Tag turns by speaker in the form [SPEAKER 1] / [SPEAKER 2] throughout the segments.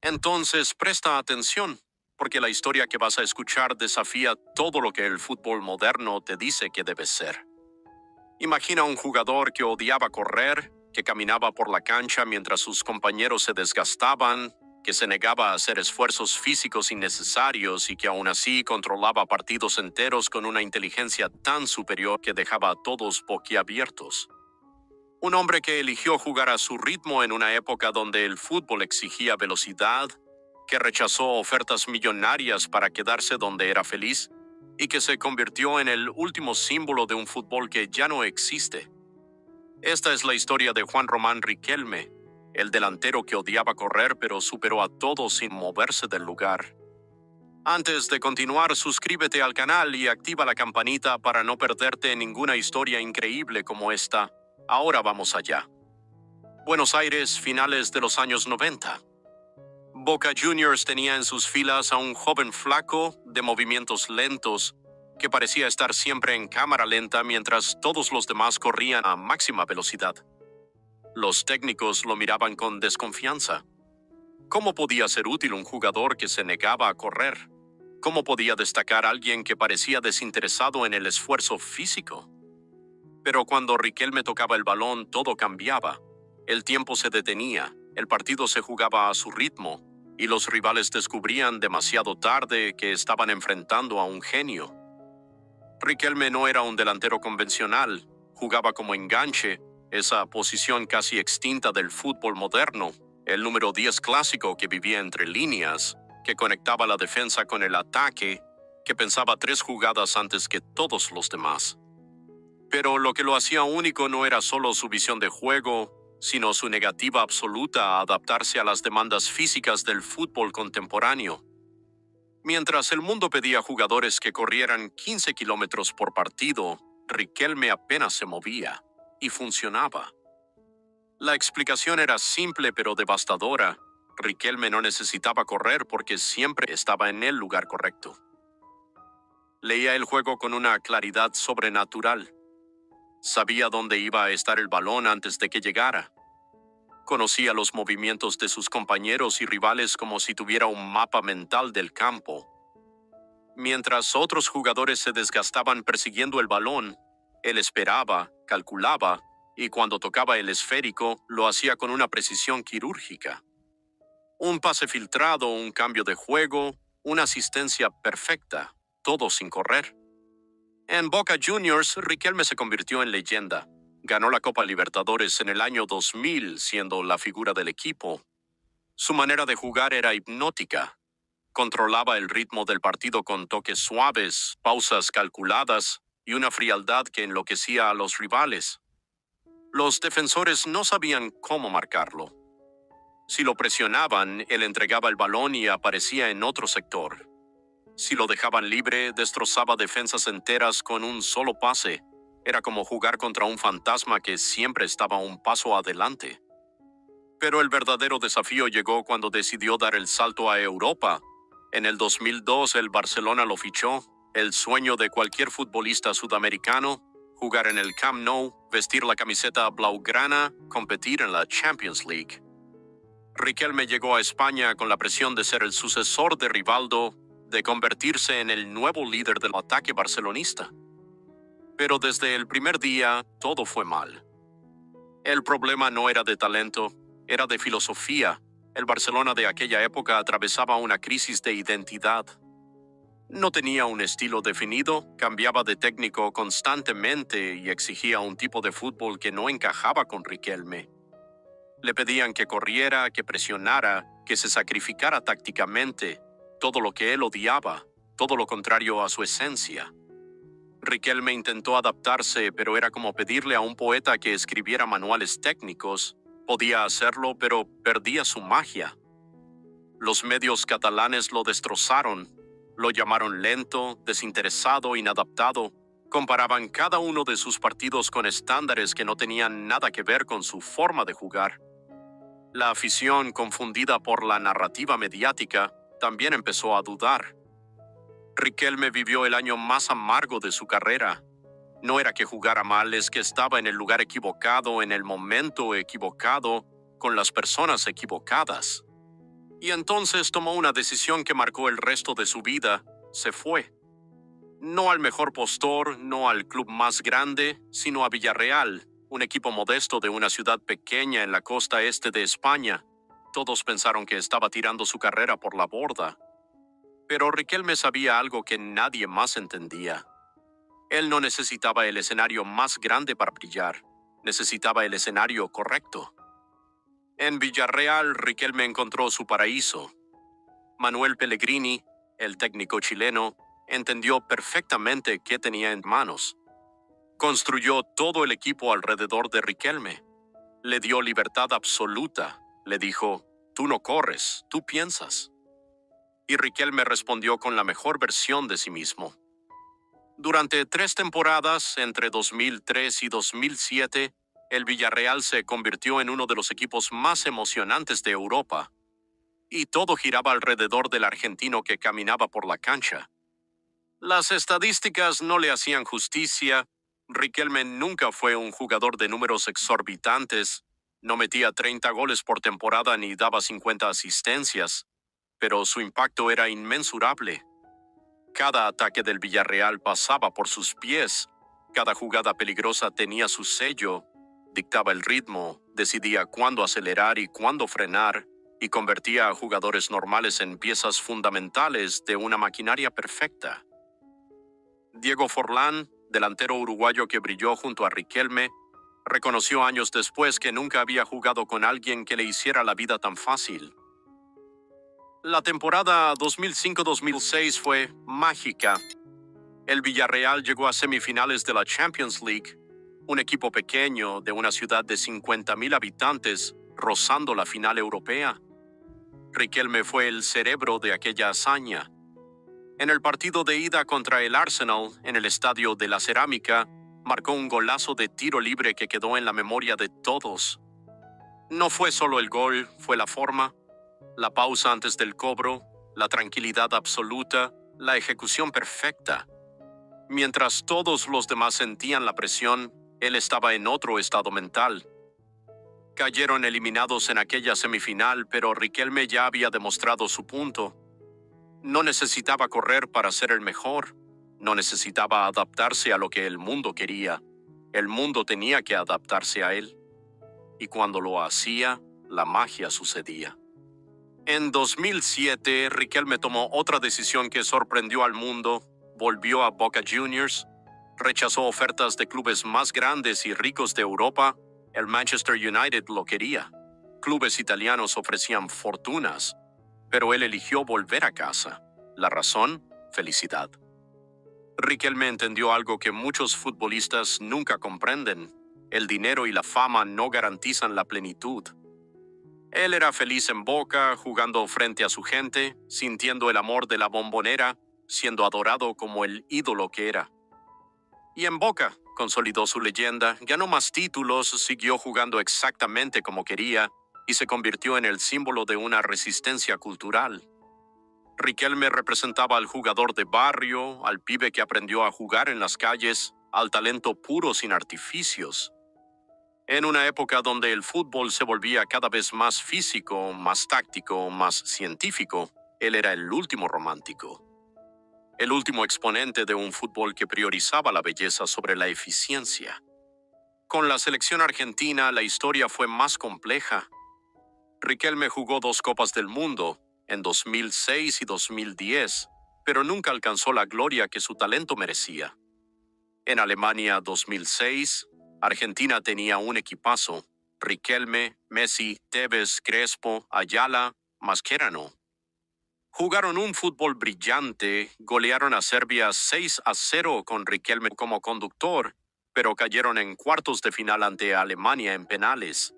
[SPEAKER 1] Entonces presta atención, porque la historia que vas a escuchar desafía todo lo que el fútbol moderno te dice que debes ser. Imagina un jugador que odiaba correr, que caminaba por la cancha mientras sus compañeros se desgastaban, que se negaba a hacer esfuerzos físicos innecesarios y que aún así controlaba partidos enteros con una inteligencia tan superior que dejaba a todos boquiabiertos. Un hombre que eligió jugar a su ritmo en una época donde el fútbol exigía velocidad, que rechazó ofertas millonarias para quedarse donde era feliz y que se convirtió en el último símbolo de un fútbol que ya no existe. Esta es la historia de Juan Román Riquelme, el delantero que odiaba correr pero superó a todos sin moverse del lugar. Antes de continuar, suscríbete al canal y activa la campanita para no perderte ninguna historia increíble como esta. Ahora vamos allá. Buenos Aires, finales de los años 90. Boca Juniors tenía en sus filas a un joven flaco, de movimientos lentos, que parecía estar siempre en cámara lenta mientras todos los demás corrían a máxima velocidad. Los técnicos lo miraban con desconfianza. ¿Cómo podía ser útil un jugador que se negaba a correr? ¿Cómo podía destacar a alguien que parecía desinteresado en el esfuerzo físico? Pero cuando Riquelme tocaba el balón, todo cambiaba. El tiempo se detenía, el partido se jugaba a su ritmo, y los rivales descubrían demasiado tarde que estaban enfrentando a un genio. Riquelme no era un delantero convencional, jugaba como enganche, esa posición casi extinta del fútbol moderno, el número 10 clásico que vivía entre líneas, que conectaba la defensa con el ataque, que pensaba 3 jugadas antes que todos los demás. Pero lo que lo hacía único no era solo su visión de juego, sino su negativa absoluta a adaptarse a las demandas físicas del fútbol contemporáneo. Mientras el mundo pedía jugadores que corrieran 15 kilómetros por partido, Riquelme apenas se movía, y funcionaba. La explicación era simple pero devastadora. Riquelme no necesitaba correr porque siempre estaba en el lugar correcto. Leía el juego con una claridad sobrenatural. Sabía dónde iba a estar el balón antes de que llegara. Conocía los movimientos de sus compañeros y rivales como si tuviera un mapa mental del campo. Mientras otros jugadores se desgastaban persiguiendo el balón, él esperaba, calculaba, y cuando tocaba el esférico, lo hacía con una precisión quirúrgica. Un pase filtrado, un cambio de juego, una asistencia perfecta, todo sin correr. En Boca Juniors, Riquelme se convirtió en leyenda. Ganó la Copa Libertadores en el año 2000, siendo la figura del equipo. Su manera de jugar era hipnótica. Controlaba el ritmo del partido con toques suaves, pausas calculadas y una frialdad que enloquecía a los rivales. Los defensores no sabían cómo marcarlo. Si lo presionaban, él entregaba el balón y aparecía en otro sector. Si lo dejaban libre, destrozaba defensas enteras con un solo pase. Era como jugar contra un fantasma que siempre estaba un paso adelante. Pero el verdadero desafío llegó cuando decidió dar el salto a Europa. En el 2002 el Barcelona lo fichó, el sueño de cualquier futbolista sudamericano, jugar en el Camp Nou, vestir la camiseta blaugrana, competir en la Champions League. Riquelme llegó a España con la presión de ser el sucesor de Rivaldo, de convertirse en el nuevo líder del ataque barcelonista. Pero desde el primer día todo fue mal. El problema no era de talento, era de filosofía. El Barcelona de aquella época atravesaba una crisis de identidad. No tenía un estilo definido, cambiaba de técnico constantemente y exigía un tipo de fútbol que no encajaba con Riquelme. Le pedían que corriera, que presionara, que se sacrificara tácticamente, todo lo que él odiaba, todo lo contrario a su esencia. Riquelme intentó adaptarse, pero era como pedirle a un poeta que escribiera manuales técnicos. Podía hacerlo, pero perdía su magia. Los medios catalanes lo destrozaron. Lo llamaron lento, desinteresado, inadaptado. Comparaban cada uno de sus partidos con estándares que no tenían nada que ver con su forma de jugar. La afición, confundida por la narrativa mediática, también empezó a dudar. Riquelme vivió el año más amargo de su carrera. No era que jugara mal, es que estaba en el lugar equivocado, en el momento equivocado, con las personas equivocadas. Y entonces tomó una decisión que marcó el resto de su vida. Se fue. No al mejor postor, no al club más grande, sino a Villarreal, un equipo modesto de una ciudad pequeña en la costa este de España. Todos pensaron que estaba tirando su carrera por la borda. Pero Riquelme sabía algo que nadie más entendía. Él no necesitaba el escenario más grande para brillar. Necesitaba el escenario correcto. En Villarreal, Riquelme encontró su paraíso. Manuel Pellegrini, el técnico chileno, entendió perfectamente qué tenía en manos. Construyó todo el equipo alrededor de Riquelme. Le dio libertad absoluta. Le dijo, tú no corres, tú piensas. Y Riquelme respondió con la mejor versión de sí mismo. Durante 3 temporadas, entre 2003 y 2007, el Villarreal se convirtió en uno de los equipos más emocionantes de Europa. Y todo giraba alrededor del argentino que caminaba por la cancha. Las estadísticas no le hacían justicia. Riquelme nunca fue un jugador de números exorbitantes. No metía 30 goles por temporada ni daba 50 asistencias. Pero su impacto era inmensurable. Cada ataque del Villarreal pasaba por sus pies. Cada jugada peligrosa tenía su sello. Dictaba el ritmo, decidía cuándo acelerar y cuándo frenar, y convertía a jugadores normales en piezas fundamentales de una maquinaria perfecta. Diego Forlán, delantero uruguayo que brilló junto a Riquelme, reconoció años después que nunca había jugado con alguien que le hiciera la vida tan fácil. La temporada 2005-2006 fue mágica. El Villarreal llegó a semifinales de la Champions League, un equipo pequeño de una ciudad de 50.000 habitantes, rozando la final europea. Riquelme fue el cerebro de aquella hazaña. En el partido de ida contra el Arsenal, en el Estadio de la Cerámica, marcó un golazo de tiro libre que quedó en la memoria de todos. No fue solo el gol, fue la forma, la pausa antes del cobro, la tranquilidad absoluta, la ejecución perfecta. Mientras todos los demás sentían la presión, él estaba en otro estado mental. Cayeron eliminados en aquella semifinal, pero Riquelme ya había demostrado su punto. No necesitaba correr para ser el mejor. No necesitaba adaptarse a lo que el mundo quería. El mundo tenía que adaptarse a él. Y cuando lo hacía, la magia sucedía. En 2007, Riquelme tomó otra decisión que sorprendió al mundo. Volvió a Boca Juniors. Rechazó ofertas de clubes más grandes y ricos de Europa. El Manchester United lo quería. Clubes italianos ofrecían fortunas. Pero él eligió volver a casa. La razón, felicidad. Riquelme entendió algo que muchos futbolistas nunca comprenden. El dinero y la fama no garantizan la plenitud. Él era feliz en Boca, jugando frente a su gente, sintiendo el amor de la Bombonera, siendo adorado como el ídolo que era. Y en Boca consolidó su leyenda, ganó más títulos, siguió jugando exactamente como quería y se convirtió en el símbolo de una resistencia cultural. Riquelme representaba al jugador de barrio, al pibe que aprendió a jugar en las calles, al talento puro sin artificios. En una época donde el fútbol se volvía cada vez más físico, más táctico, más científico, él era el último romántico. El último exponente de un fútbol que priorizaba la belleza sobre la eficiencia. Con la selección argentina, la historia fue más compleja. Riquelme jugó 2 Copas del Mundo, en 2006 y 2010, pero nunca alcanzó la gloria que su talento merecía. En Alemania 2006, Argentina tenía un equipazo: Riquelme, Messi, Tevez, Crespo, Ayala, Mascherano. Jugaron un fútbol brillante, golearon a Serbia 6-0 con Riquelme como conductor, pero cayeron en cuartos de final ante Alemania en penales.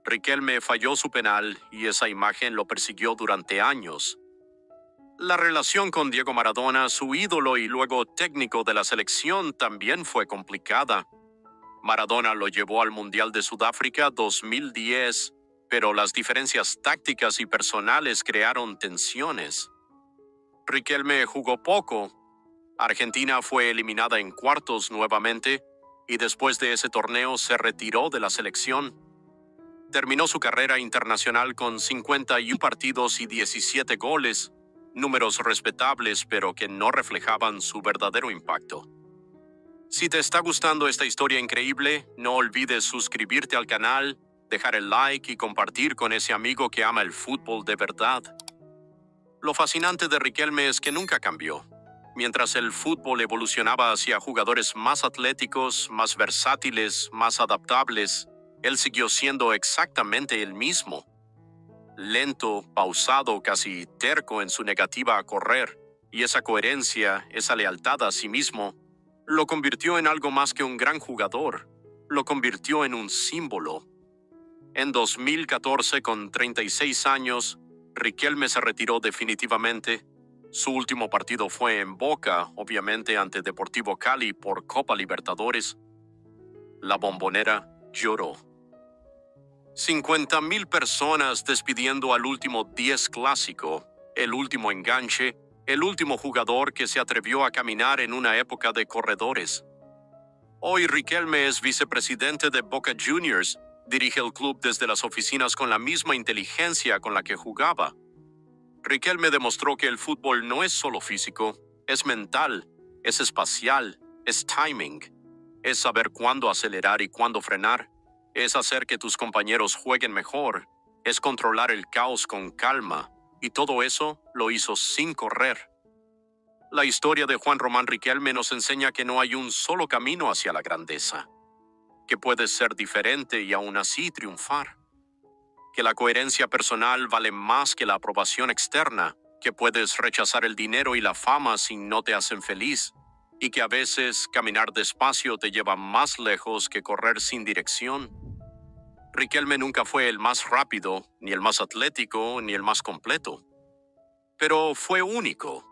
[SPEAKER 1] Riquelme falló su penal y esa imagen lo persiguió durante años. La relación con Diego Maradona, su ídolo y luego técnico de la selección, también fue complicada. Maradona lo llevó al Mundial de Sudáfrica 2010, pero las diferencias tácticas y personales crearon tensiones. Riquelme jugó poco. Argentina fue eliminada en cuartos nuevamente y después de ese torneo se retiró de la selección. Terminó su carrera internacional con 51 partidos y 17 goles, números respetables pero que no reflejaban su verdadero impacto. Si te está gustando esta historia increíble, no olvides suscribirte al canal, dejar el like y compartir con ese amigo que ama el fútbol de verdad. Lo fascinante de Riquelme es que nunca cambió. Mientras el fútbol evolucionaba hacia jugadores más atléticos, más versátiles, más adaptables, él siguió siendo exactamente el mismo. Lento, pausado, casi terco en su negativa a correr, y esa coherencia, esa lealtad a sí mismo, lo convirtió en algo más que un gran jugador, lo convirtió en un símbolo. En 2014, con 36 años, Riquelme se retiró definitivamente. Su último partido fue en Boca, obviamente ante Deportivo Cali por Copa Libertadores. La Bombonera lloró. 50,000 personas despidiendo al último 10 clásico, el último enganche, el último jugador que se atrevió a caminar en una época de corredores. Hoy Riquelme es vicepresidente de Boca Juniors, dirige el club desde las oficinas con la misma inteligencia con la que jugaba. Riquelme demostró que el fútbol no es solo físico, es mental, es espacial, es timing, es saber cuándo acelerar y cuándo frenar, es hacer que tus compañeros jueguen mejor, es controlar el caos con calma, y todo eso lo hizo sin correr. La historia de Juan Román Riquelme nos enseña que no hay un solo camino hacia la grandeza, que puedes ser diferente y aún así triunfar, que la coherencia personal vale más que la aprobación externa, que puedes rechazar el dinero y la fama si no te hacen feliz, y que a veces caminar despacio te lleva más lejos que correr sin dirección. Riquelme nunca fue el más rápido, ni el más atlético, ni el más completo, pero fue único.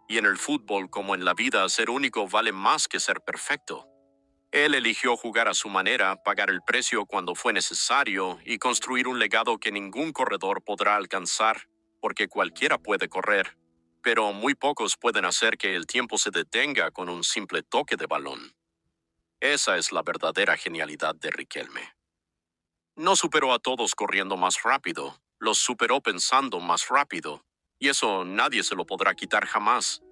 [SPEAKER 1] Y en el fútbol, como en la vida, ser único vale más que ser perfecto. Él eligió jugar a su manera, pagar el precio cuando fue necesario y construir un legado que ningún corredor podrá alcanzar, porque cualquiera puede correr, pero muy pocos pueden hacer que el tiempo se detenga con un simple toque de balón. Esa es la verdadera genialidad de Riquelme. No superó a todos corriendo más rápido, los superó pensando más rápido, y eso nadie se lo podrá quitar jamás.